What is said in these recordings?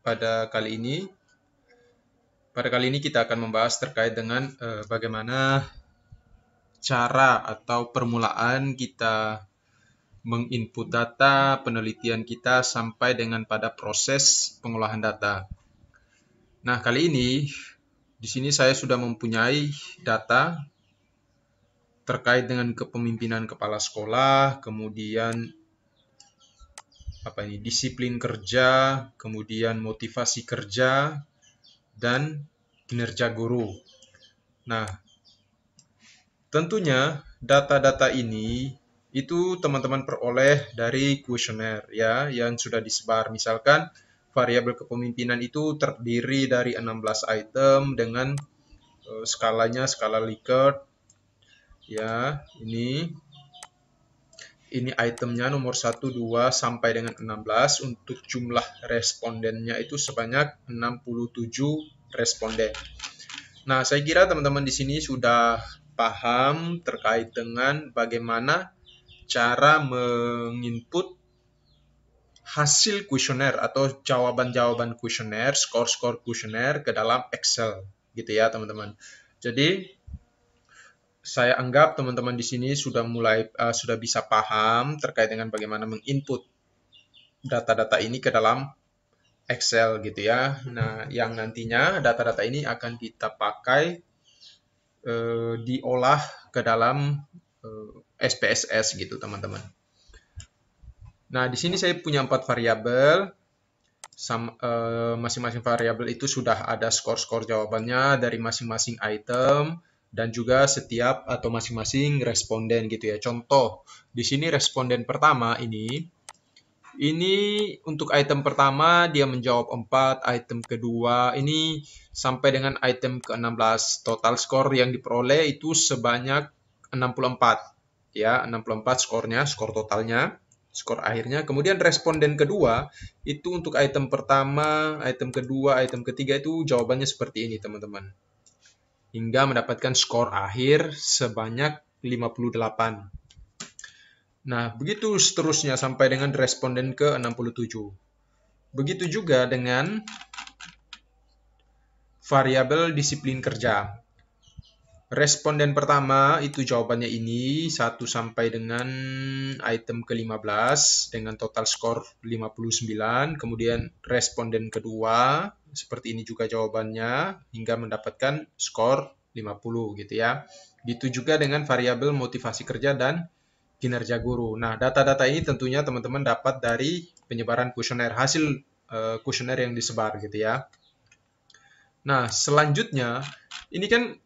pada kali ini. Pada kali ini kita akan membahas terkait dengan bagaimana cara atau permulaan kita menginput data penelitian kita sampai dengan pada proses pengolahan data. Nah, kali ini di sini saya sudah mempunyai data terkait dengan kepemimpinan kepala sekolah, kemudian disiplin kerja, kemudian motivasi kerja, dan kinerja guru. Nah, tentunya data-data ini itu teman-teman peroleh dari kuesioner ya yang sudah disebar. Misalkan variabel kepemimpinan itu terdiri dari 16 item dengan skalanya skala Likert ya. Ini itemnya nomor 1, 2 sampai dengan 16. Untuk jumlah respondennya itu sebanyak 67 responden. Nah, saya kira teman-teman di sini sudah paham terkait dengan bagaimana cara menginput hasil kuesioner atau jawaban-jawaban kuesioner, skor-skor kuesioner ke dalam Excel, gitu ya, teman-teman. Jadi, saya anggap teman-teman di sini sudah bisa paham terkait dengan bagaimana menginput data-data ini ke dalam Excel gitu ya. Nah, yang nantinya data-data ini akan kita pakai diolah ke dalam SPSS gitu, teman-teman. Nah, di sini saya punya 4 variabel. Masing-masing variabel itu sudah ada skor-skor jawabannya dari masing-masing item dan juga setiap atau masing-masing responden gitu ya. Contoh, di sini responden pertama ini untuk item pertama dia menjawab 4, item kedua ini sampai dengan item ke-16. Total skor yang diperoleh itu sebanyak 64 ya, 64 skornya, skor totalnya, skor akhirnya. Kemudian responden kedua itu untuk item pertama, item kedua, item ketiga itu jawabannya seperti ini, teman-teman. Hingga mendapatkan skor akhir sebanyak 58. Nah, begitu seterusnya sampai dengan responden ke-67. Begitu juga dengan variabel disiplin kerja. Responden pertama itu jawabannya ini 1 sampai dengan item ke-15 dengan total skor 59. Kemudian responden kedua seperti ini juga jawabannya hingga mendapatkan skor 50 gitu ya. Gitu juga dengan variabel motivasi kerja dan kinerja guru. Nah, data-data ini tentunya teman-teman dapat dari penyebaran kuesioner, hasil kuesioner yang disebar gitu ya. Nah, selanjutnya ini kan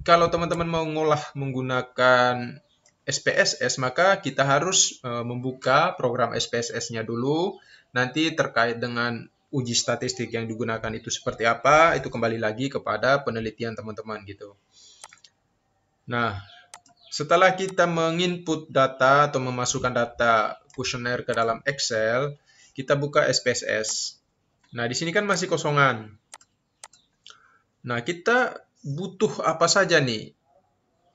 kalau teman-teman mau ngolah menggunakan SPSS, maka kita harus membuka program SPSS-nya dulu. Nanti terkait dengan uji statistik yang digunakan itu seperti apa, itu kembali lagi kepada penelitian teman-teman gitu. Nah, setelah kita menginput data atau memasukkan data kuesioner ke dalam Excel, kita buka SPSS. Nah, di sini kan masih kosongan. Nah, kita butuh apa saja nih?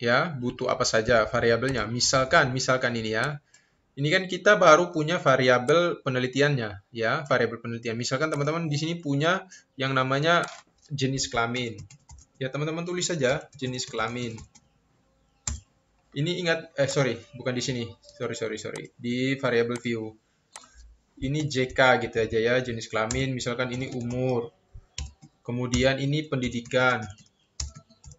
Ya, butuh apa saja variabelnya. Misalkan ini ya. Ini kan kita baru punya variabel penelitiannya, ya, variabel penelitian. Misalkan teman-teman di sini punya yang namanya jenis kelamin. Ya, teman-teman tulis saja jenis kelamin. Ini ingat, bukan di sini. Sorry. Di variabel view. Ini JK gitu aja ya, jenis kelamin. Misalkan ini umur. Kemudian ini pendidikan.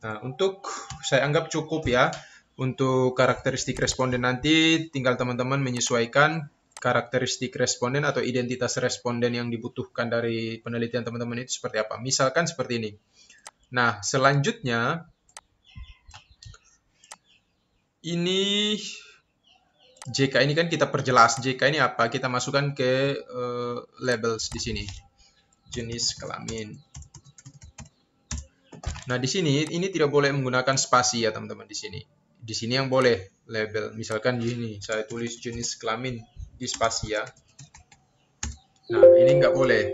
Nah, untuk saya anggap cukup ya. Untuk karakteristik responden nanti tinggal teman-teman menyesuaikan karakteristik responden atau identitas responden yang dibutuhkan dari penelitian teman-teman itu seperti apa. Misalkan seperti ini. Nah, selanjutnya ini JK ini kan kita perjelas. JK ini apa? Kita masukkan ke labels di sini. Jenis kelamin. Nah, di sini ini tidak boleh menggunakan spasi ya, teman-teman di sini. Di sini yang boleh label. Misalkan gini, saya tulis jenis kelamin di spasi ya. Nah, ini nggak boleh.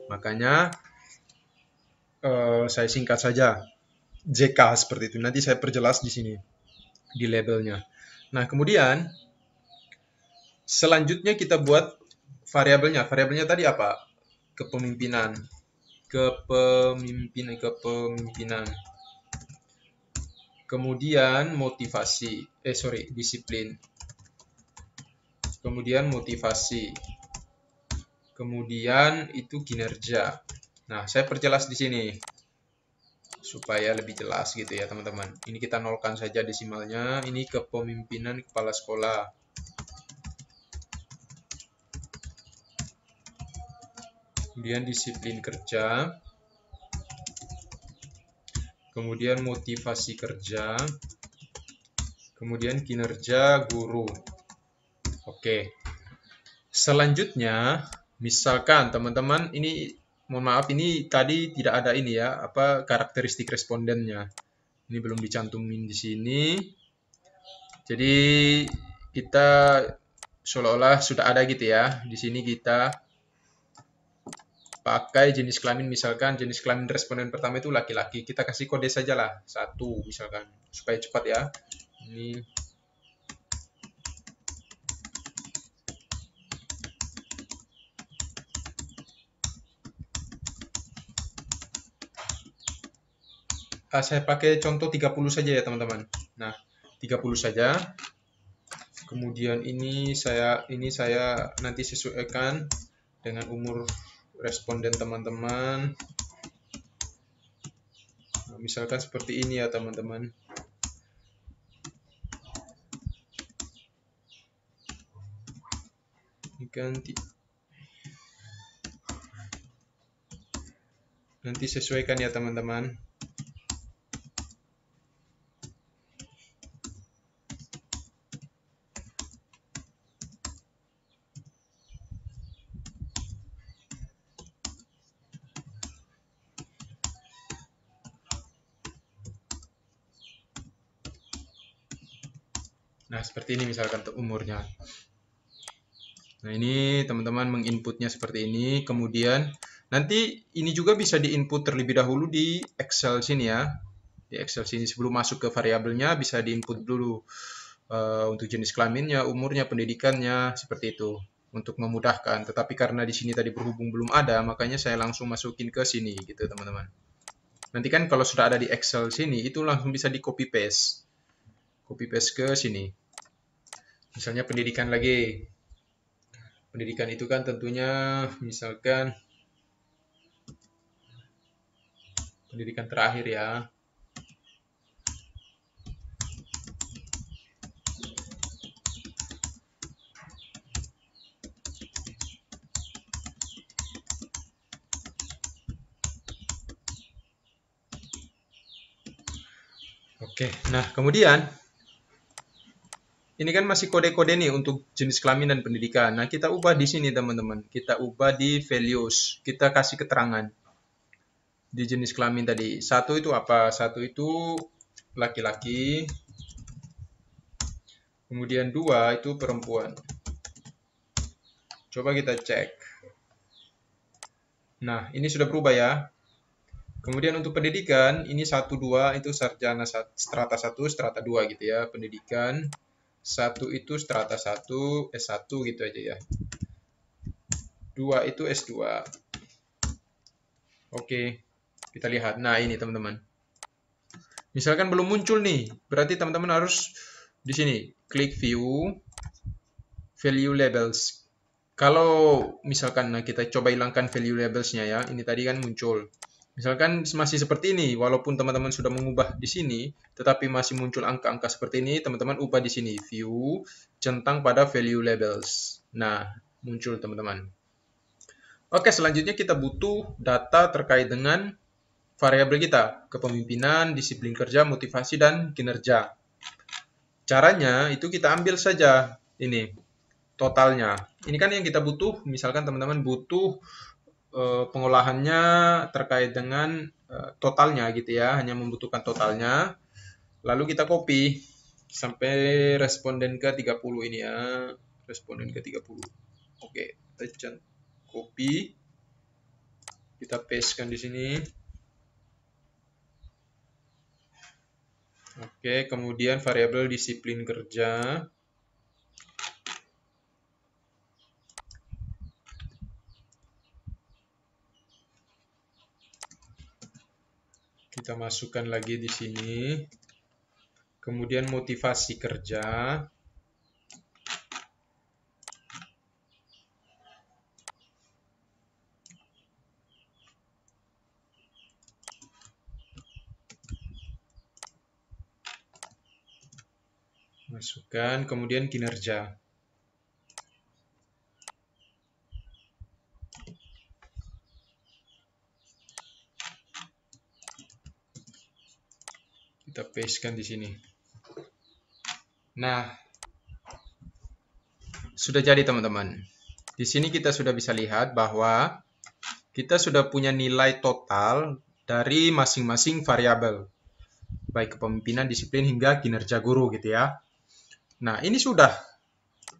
Makanya saya singkat saja JK seperti itu. Nanti saya perjelas di sini di labelnya. Nah, kemudian selanjutnya kita buat variabelnya. Variabelnya tadi apa? kepemimpinan. Kemudian disiplin. Kemudian motivasi. Kemudian itu kinerja. Nah, saya perjelas di sini supaya lebih jelas gitu ya, teman-teman. Ini kita nolkan saja desimalnya. Ini kepemimpinan kepala sekolah. Kemudian disiplin kerja. Kemudian motivasi kerja. Kemudian kinerja guru. Oke. Selanjutnya, misalkan teman-teman ini, mohon maaf, ini tadi tidak ada ini ya, karakteristik respondennya. Ini belum dicantumin di sini. Jadi kita seolah-olah sudah ada gitu ya. Di sini kita pakai jenis kelamin, misalkan jenis kelamin responden pertama itu laki-laki. Kita kasih kode saja lah, 1 misalkan, supaya cepat ya. Ini saya pakai contoh 30 saja ya teman-teman. Nah, 30 saja. Kemudian ini saya nanti sesuaikan dengan umur responden teman-teman. Nah, misalkan seperti ini ya teman-teman. Ganti. Nanti sesuaikan ya teman-teman. Nah, seperti ini misalkan untuk umurnya. Nah, ini teman-teman menginputnya seperti ini. Kemudian nanti ini juga bisa diinput terlebih dahulu di Excel sini ya. Di Excel sini sebelum masuk ke variabelnya bisa diinput dulu untuk jenis kelaminnya, umurnya, pendidikannya, seperti itu. Untuk memudahkan. Tetapi karena di sini tadi berhubung belum ada, makanya saya langsung masukin ke sini gitu teman-teman. Nanti kan kalau sudah ada di Excel sini, itu langsung bisa di copy paste. Copy paste ke sini. Misalnya pendidikan lagi. Pendidikan itu kan tentunya misalkan pendidikan terakhir ya. Oke, nah kemudian ini kan masih kode-kode nih untuk jenis kelamin dan pendidikan. Nah, kita ubah di sini teman-teman. Kita ubah di values. Kita kasih keterangan di jenis kelamin tadi. 1 itu apa? 1 itu laki-laki. Kemudian 2 itu perempuan. Coba kita cek. Nah, ini sudah berubah ya. Kemudian untuk pendidikan, ini 1, 2 itu sarjana strata 1, strata 2 gitu ya. Pendidikan 1 itu strata 1, S1 gitu aja ya. 2 itu S2. Oke, kita lihat. Nah, ini teman-teman. Misalkan belum muncul nih, berarti teman-teman harus di sini klik view, value labels. Kalau misalkan kita coba hilangkan value labelsnya ya, ini tadi kan muncul. Misalkan masih seperti ini, walaupun teman-teman sudah mengubah di sini, tetapi masih muncul angka-angka seperti ini, teman-teman ubah di sini, view, centang pada value labels. Nah, muncul teman-teman. Oke, selanjutnya kita butuh data terkait dengan variabel kita, kepemimpinan, disiplin kerja, motivasi, dan kinerja. Caranya itu kita ambil saja ini, totalnya. Ini kan yang kita butuh, misalkan teman-teman butuh pengolahannya terkait dengan totalnya gitu ya, hanya membutuhkan totalnya. Lalu kita copy sampai responden ke 30 ini ya, responden ke 30. Oke, kita copy, kita pastekan di sini. Oke, kemudian variabel disiplin kerja. Kita masukkan lagi di sini. Kemudian motivasi kerja. Masukkan, kemudian kinerja. Kita pastekan di sini. Nah, sudah jadi teman-teman. Di sini kita sudah bisa lihat bahwa kita sudah punya nilai total dari masing-masing variabel, baik kepemimpinan, disiplin, hingga kinerja guru gitu ya. Nah, ini sudah.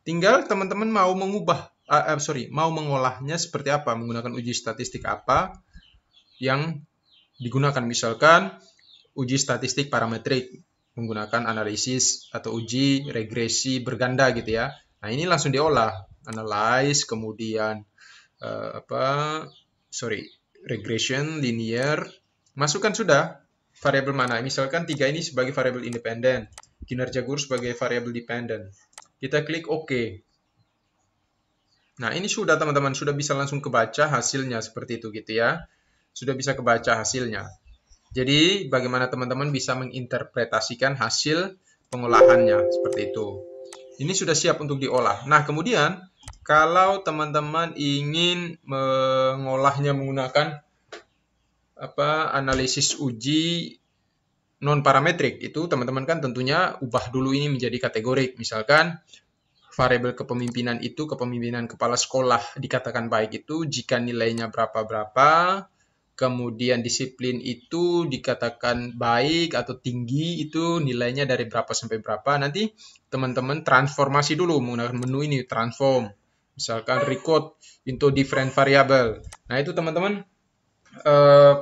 Tinggal teman-teman mau mau mengolahnya seperti apa, menggunakan uji statistik apa yang digunakan. Misalkan uji statistik parametrik, menggunakan analisis atau uji regresi berganda gitu ya. Nah, ini langsung diolah, analyze, kemudian regression, linear, masukkan sudah variabel mana. Misalkan 3 ini sebagai variabel independen, kinerja guru sebagai variabel dependen. Kita klik OK. Nah, ini sudah teman-teman, sudah bisa langsung kebaca hasilnya seperti itu gitu ya. Sudah bisa kebaca hasilnya. Jadi, bagaimana teman-teman bisa menginterpretasikan hasil pengolahannya seperti itu. Ini sudah siap untuk diolah. Nah, kemudian kalau teman-teman ingin mengolahnya menggunakan analisis uji non parametrik, itu teman-teman kan tentunya ubah dulu ini menjadi kategorik. Misalkan variabel kepemimpinan itu, kepemimpinan kepala sekolah dikatakan baik itu jika nilainya berapa-berapa, kemudian disiplin itu dikatakan baik atau tinggi itu nilainya dari berapa sampai berapa. Nanti teman-teman transformasi dulu menggunakan menu ini, transform. Misalkan record into different variable. Nah, itu teman-teman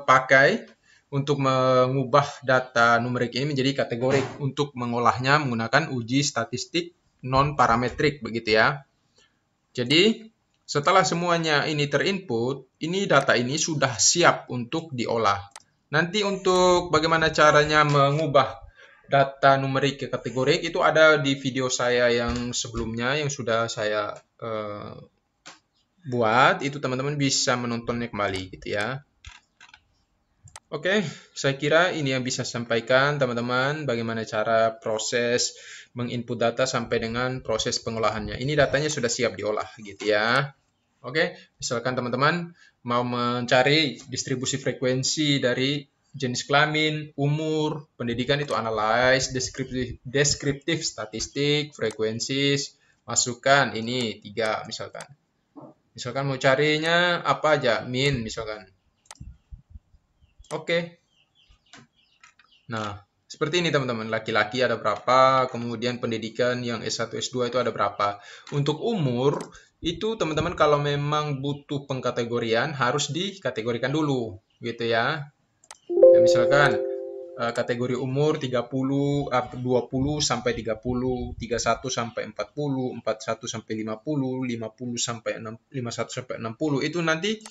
pakai untuk mengubah data numerik ini menjadi kategorik untuk mengolahnya menggunakan uji statistik non-parametrik begitu ya. Jadi setelah semuanya ini terinput, ini data ini sudah siap untuk diolah. Nanti untuk bagaimana caranya mengubah data numerik ke kategorik itu ada di video saya yang sebelumnya yang sudah saya buat. Itu teman-teman bisa menontonnya kembali gitu ya. Oke, saya kira ini yang bisa saya sampaikan teman-teman, bagaimana cara proses menginput data sampai dengan proses pengolahannya. Ini datanya sudah siap diolah gitu ya. Oke, misalkan teman-teman mau mencari distribusi frekuensi dari jenis kelamin, umur, pendidikan, itu analyze, deskriptif statistik, frekuensi, masukkan ini 3 misalkan. Misalkan mau carinya apa aja, min misalkan. Oke. Nah, seperti ini teman-teman. Laki-laki ada berapa, kemudian pendidikan yang S1, S2 itu ada berapa. Untuk umur, itu teman-teman kalau memang butuh pengkategorian, harus dikategorikan dulu, gitu ya. Misalkan, kategori umur 30, 20 sampai 30, 31 sampai 40, 41 sampai 50, 50 sampai 51 sampai 60. Itu nanti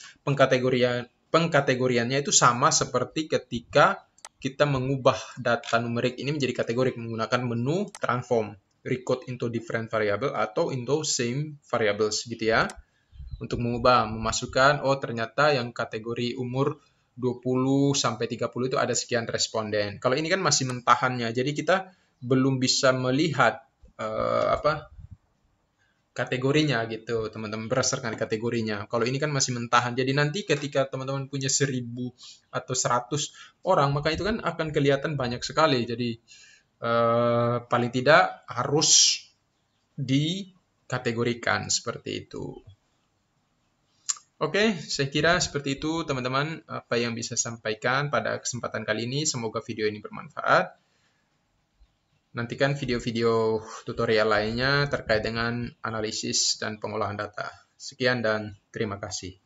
pengkategoriannya itu sama seperti ketika kita mengubah data numerik ini menjadi kategorik menggunakan menu transform, record into different variable atau into same variables gitu ya. Untuk mengubah, memasukkan, oh ternyata yang kategori umur 20 sampai 30 itu ada sekian responden. Kalau ini kan masih mentahannya, jadi kita belum bisa melihat kategorinya gitu, teman-teman, berdasarkan kategorinya. Kalau ini kan masih mentahan. Jadi nanti ketika teman-teman punya 1000 atau 100 orang, maka itu kan akan kelihatan banyak sekali. Jadi paling tidak harus dikategorikan seperti itu. Oke, saya kira seperti itu teman-teman apa yang bisa sampaikan pada kesempatan kali ini. Semoga video ini bermanfaat. Nantikan video-video tutorial lainnya terkait dengan analisis dan pengolahan data. Sekian dan terima kasih.